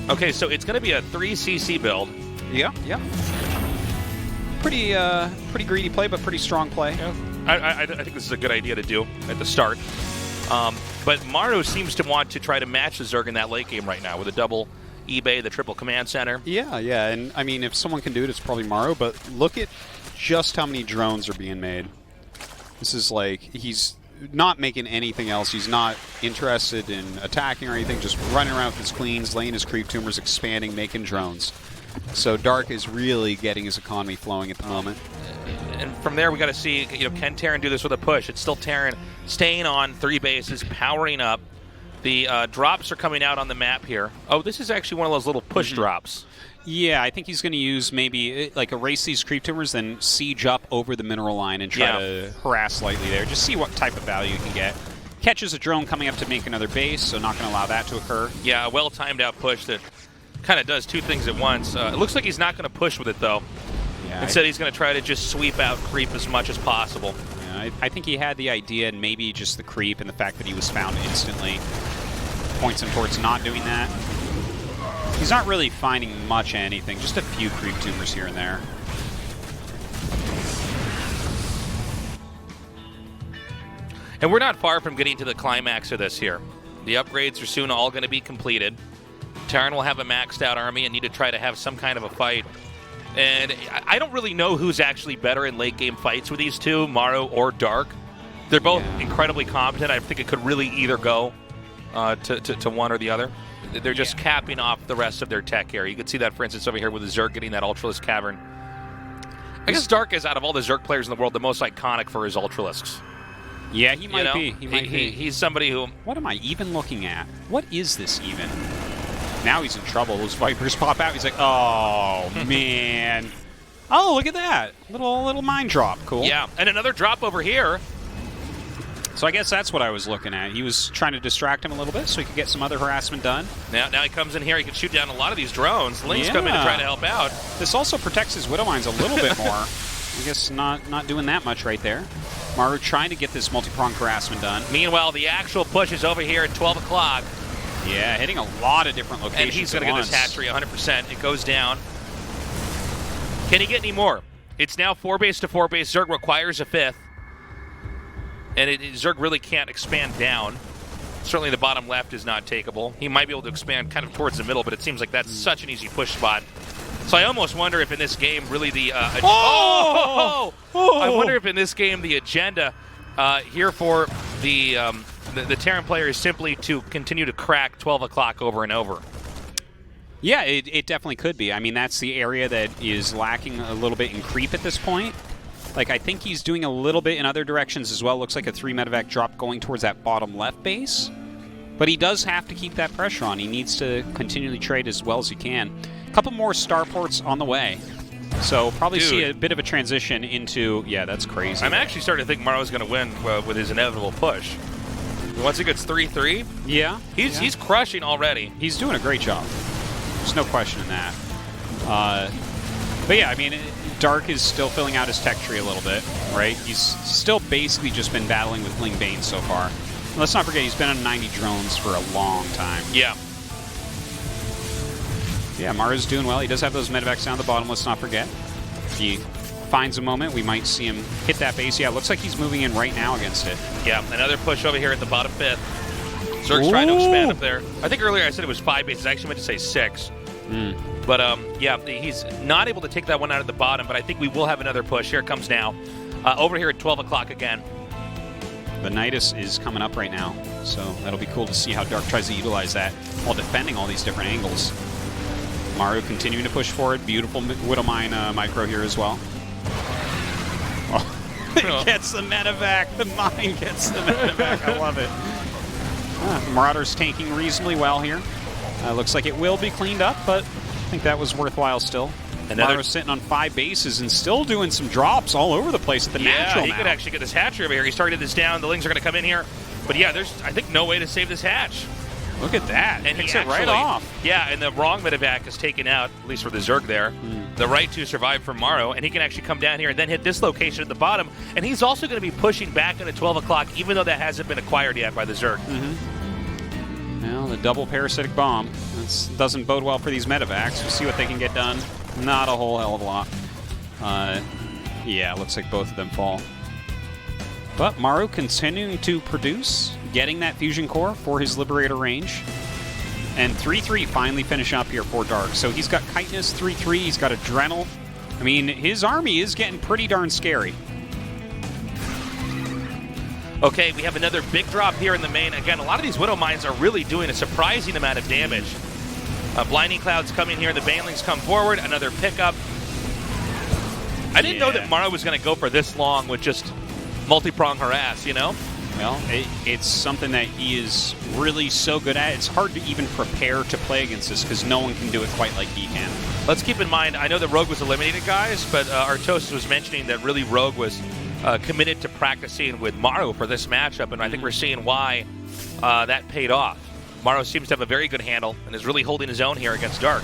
Okay, so it's going to be a 3cc build. Yeah, yeah. Pretty greedy play, but pretty strong play. Yeah. I think this is a good idea to do at the start. But Maru seems to want to try to match the Zerg in that late game right now with a double eBay, the triple command center. Yeah, yeah, and I mean, if someone can do it, it's probably Maru, but look at just how many drones are being made. This is like, he's not making anything else. He's not interested in attacking or anything, just running around with his queens, laying his creep tumors, expanding, making drones. So Dark is really getting his economy flowing at the moment. And from there, we got to see, can Terran do this with a push? It's still Terran staying on 3 bases, powering up. The drops are coming out on the map here. Oh, this is actually one of those little push drops. Yeah, I think he's going to use maybe like erase these creep tumors, then siege up over the mineral line and try to harass slightly there. Just see what type of value you can get. Catches a drone coming up to make another base, so not going to allow that to occur. Yeah, a well-timed out push that kind of does 2 things at once. It looks like he's not going to push with it, though. Yeah, instead, he's going to try to just sweep out creep as much as possible. Yeah, I think he had the idea, and maybe just the creep and the fact that he was found instantly points him towards not doing that. He's not really finding much of anything, just a few creep tumors here and there. And we're not far from getting to the climax of this here. The upgrades are soon all going to be completed. Terran will have a maxed out army and need to try to have some kind of a fight. And I don't really know who's actually better in late game fights with these two, Maru or Dark. They're both incredibly competent. I think it could really either go to one or the other. They're just capping off the rest of their tech here. You can see that, for instance, over here with the Zerg getting that Ultralisk Cavern. I guess Dark is, out of all the Zerg players in the world, the most iconic for his Ultralisks. Yeah, he might be. He's somebody who... What am I even looking at? What is this even? Now he's in trouble. Those Vipers pop out. He's like, oh, man. Oh, look at that. Little mine drop. Cool. Yeah, and another drop over here. So I guess that's what I was looking at. He was trying to distract him a little bit so he could get some other harassment done. Now he comes in here. He can shoot down a lot of these drones. Link's come in to try to help out. This also protects his Widow Mines a little bit more. I guess not doing that much right there. Maru trying to get this multi-prong harassment done. Meanwhile, the actual push is over here at 12 o'clock. Yeah, hitting a lot of different locations. And he's going to get this hatchery 100%. It goes down. Can he get any more? It's now 4 base to 4 base. Zerg requires a 5th. And Zerg really can't expand down. Certainly the bottom left is not takeable. He might be able to expand kind of towards the middle, but it seems like that's such an easy push spot. So I almost wonder if in this game really the... I wonder if in this game the agenda here for the Terran player is simply to continue to crack 12 o'clock over and over. Yeah, it definitely could be. I mean, that's the area that is lacking a little bit in creep at this point. Like, I think he's doing a little bit in other directions as well. Looks like a 3 medevac drop going towards that bottom left base. But he does have to keep that pressure on. He needs to continually trade as well as he can. A couple more starports on the way. So probably see a bit of a transition into... Yeah, that's crazy. I'm actually starting to think Maru's going to win with his inevitable push. Once he gets 3-3, he's crushing already. He's doing a great job. There's no question in that. But yeah, I mean... Dark is still filling out his tech tree a little bit, right? He's still basically just been battling with Bling Bane so far. And let's not forget, he's been on 90 drones for a long time. Yeah. Yeah, Maru's doing well. He does have those medevacs down the bottom, let's not forget. If he finds a moment, we might see him hit that base. Yeah, it looks like he's moving in right now against it. Yeah, another push over here at the bottom 5th. Zerg's trying to expand up there. I think earlier I said it was 5 bases. I actually meant to say 6. But, yeah, he's not able to take that one out at the bottom, but I think we will have another push. Here it comes now. Over here at 12 o'clock again. The Nidus is coming up right now, so that'll be cool to see how Dark tries to utilize that while defending all these different angles. Maru continuing to push forward. Beautiful Widow Mine micro here as well. Oh, it gets the medevac. The mine gets the medevac. I love it. Marauder's tanking reasonably well here. Looks like it will be cleaned up, but I think that was worthwhile still. Maru's sitting on 5 bases and still doing some drops all over the place at the natural he could actually get this hatchery over here. He started this down. The Lings are going to come in here. But yeah, there's, I think, no way to save this hatch. Look at that. And Picks he it right off. Yeah, and the wrong medevac is taken out, at least for the Zerg there. The right 2 survive for Maru, and he can actually come down here and then hit this location at the bottom. And he's also going to be pushing back into 12 o'clock, even though that hasn't been acquired yet by the Zerg. Well, the double parasitic bomb. This doesn't bode well for these medevacs. We'll see what they can get done. Not a whole hell of a lot. Yeah, looks like both of them fall. But Maru continuing to produce, getting that fusion core for his Liberator range. And 3-3 finally finish up here for Dark. So he's got Chitinous, 3-3, he's got Adrenal. I mean, his army is getting pretty darn scary. Okay, we have another big drop here in the main. Again, a lot of these Widow Mines are really doing a surprising amount of damage. Blinding Clouds coming here, the Banelings come forward, another pickup. I didn't know that Maru was going to go for this long with just multi-prong harass, you know? Well, it's something that he is really so good at. It's hard to even prepare to play against this because no one can do it quite like he can. Let's keep in mind, I know that Rogue was eliminated, guys, but Artosis was mentioning that really Rogue was committed to practicing with Maru for this matchup, and I think we're seeing why that paid off. Maru seems to have a very good handle and is really holding his own here against Dark.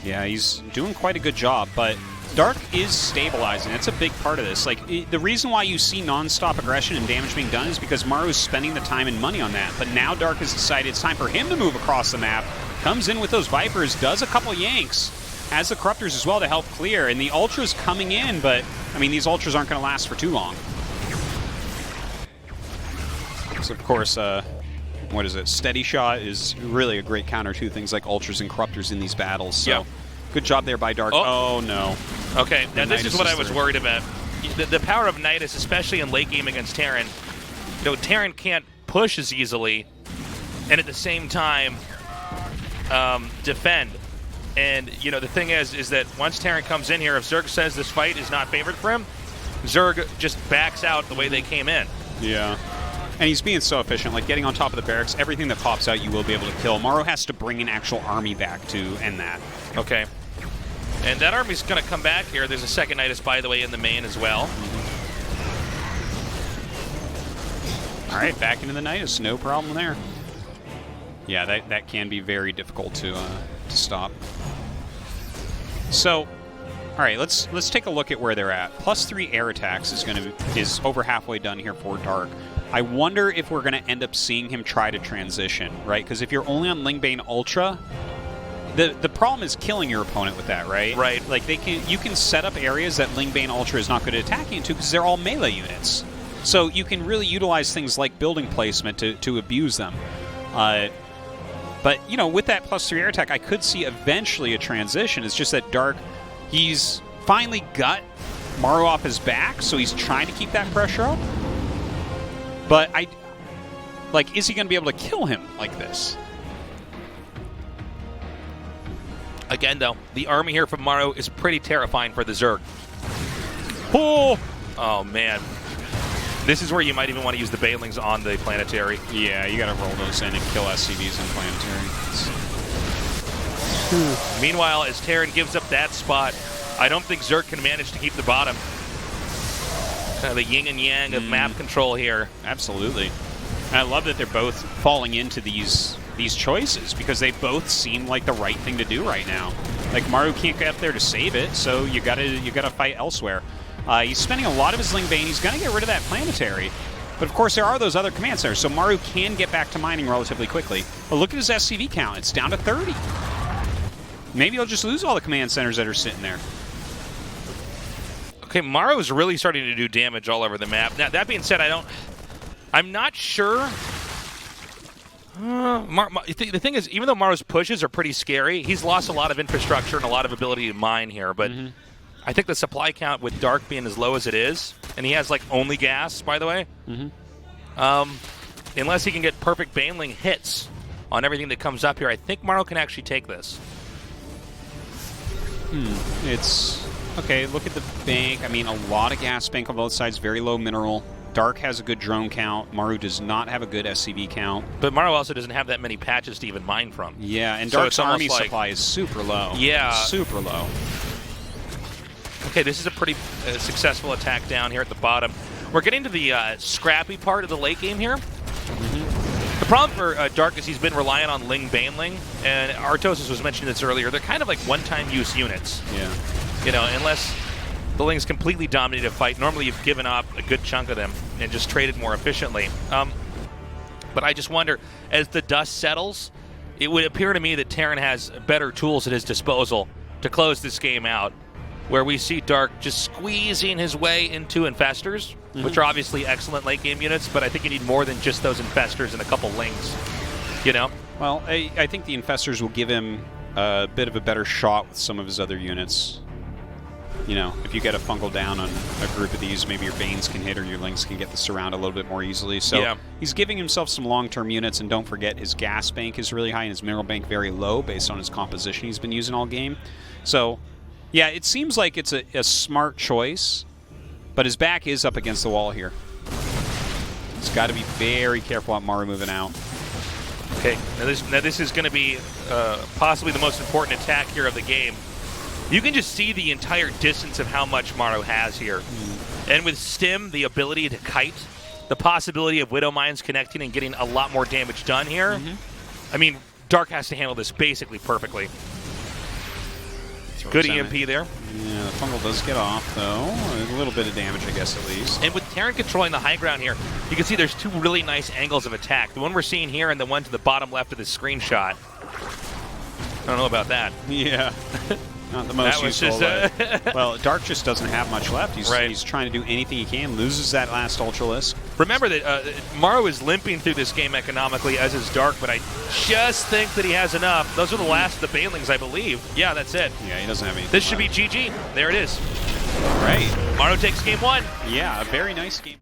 Yeah, he's doing quite a good job, but Dark is stabilizing. That's a big part of this. Like, the reason why you see non-stop aggression and damage being done is because Maru is spending the time and money on that. But now Dark has decided it's time for him to move across the map, comes in with those Vipers, does a couple yanks, has the Corruptors as well to help clear, and the Ultras coming in, but, I mean, these Ultras aren't going to last for too long. So, of course, what is it? Steady Shot is really a great counter to things like Ultras and Corruptors in these battles. So, yep. Good job there by Dark. Oh no. Okay, now this is what I was worried about. The power of Nidus, especially in late game against Terran, you know, Terran can't push as easily, and at the same time, defend. And, you know, the thing is that once Terran comes in here, if Zerg says this fight is not favored for him, Zerg just backs out the way they came in. Yeah. And he's being so efficient, like getting on top of the barracks, everything that pops out you will be able to kill. Maru has to bring an actual army back to end that. Okay. And that army's going to come back here. There's a second Nidus, by the way, in the main as well. All right, back into the Nidus. No problem there. Yeah, that can be very difficult to stop. So, all right, let's take a look at where they're at. +3 air attacks is over halfway done here for Dark. I wonder if we're going to end up seeing him try to transition, right? Because if you're only on Lingbane Ultra, the problem is killing your opponent with that, right? Right. Like you can set up areas that Lingbane Ultra is not good at attacking into because they're all melee units. So you can really utilize things like building placement to abuse them. But, you know, with that +3 air attack, I could see eventually a transition. It's just that Dark, he's finally got Maru off his back, so he's trying to keep that pressure up. But is he going to be able to kill him like this? Again, though, the army here from Maru is pretty terrifying for the Zerg. Oh, man. This is where you might even want to use the Banelings on the Planetary. Yeah, you got to roll those in and kill SCVs on Planetary. Meanwhile, as Terran gives up that spot, I don't think Zerg can manage to keep the bottom. Kind of the yin and yang of map control here. Absolutely. And I love that they're both falling into these choices because they both seem like the right thing to do right now. Like, Maru can't get up there to save it, so you gotta fight elsewhere. He's spending a lot of his Lingbane. He's going to get rid of that Planetary. But, of course, there are those other command centers, so Maru can get back to mining relatively quickly. But look at his SCV count. It's down to 30. Maybe he'll just lose all the command centers that are sitting there. Okay, Maru is really starting to do damage all over the map. Now, that being said, I'm not sure. The thing is, even though Maru's pushes are pretty scary, he's lost a lot of infrastructure and a lot of ability to mine here. But I think the supply count with Dark being as low as it is, and he has like only gas, by the way, unless he can get perfect Baneling hits on everything that comes up here, I think Maru can actually take this. It's okay. Look at the bank. I mean, a lot of gas bank on both sides, very low mineral. Dark has a good drone count. Maru does not have a good SCV count. But Maru also doesn't have that many patches to even mine from. Yeah, and so Dark's army supply is super low. Yeah. Super low. Okay, this is a pretty successful attack down here at the bottom. We're getting to the scrappy part of the late game here. The problem for Dark is he's been relying on Ling Baneling, and Artosis was mentioning this earlier. They're kind of like one-time use units. Yeah. You know, unless the Lings completely dominate a fight, normally you've given up a good chunk of them and just traded more efficiently. But I just wonder, as the dust settles, it would appear to me that Terran has better tools at his disposal to close this game out, where we see Dark just squeezing his way into Infestors, which are obviously excellent late game units, but I think you need more than just those Infestors and a couple Lings, you know? Well, I think the Infestors will give him a bit of a better shot with some of his other units. You know, if you get a fungal down on a group of these, maybe your Banes can hit or your Lynx can get the surround a little bit more easily. So he's giving himself some long-term units, and don't forget his gas bank is really high and his mineral bank very low based on his composition he's been using all game. So, yeah, it seems like it's a smart choice, but his back is up against the wall here. He's got to be very careful on Maru moving out. Okay, now this is going to be possibly the most important attack here of the game. You can just see the entire distance of how much Maru has here. And with Stim, the ability to kite, the possibility of Widow Mines connecting and getting a lot more damage done here. I mean, Dark has to handle this basically perfectly. Good EMP there. Yeah, the fungal does get off, though. A little bit of damage, I guess, at least. And with Terran controlling the high ground here, you can see there's two really nice angles of attack. The one we're seeing here and the one to the bottom left of the screenshot. I don't know about that. Yeah. Not the most useful. Well, Dark just doesn't have much left. He's trying to do anything he can. Loses that last Ultralisk. Remember that Maru is limping through this game economically, as is Dark, but I just think that he has enough. Those are the last of the Banelings, I believe. Yeah, that's it. Yeah, he doesn't have anything This should be GG. There it is. All right. Maru takes game 1. Yeah, a very nice game.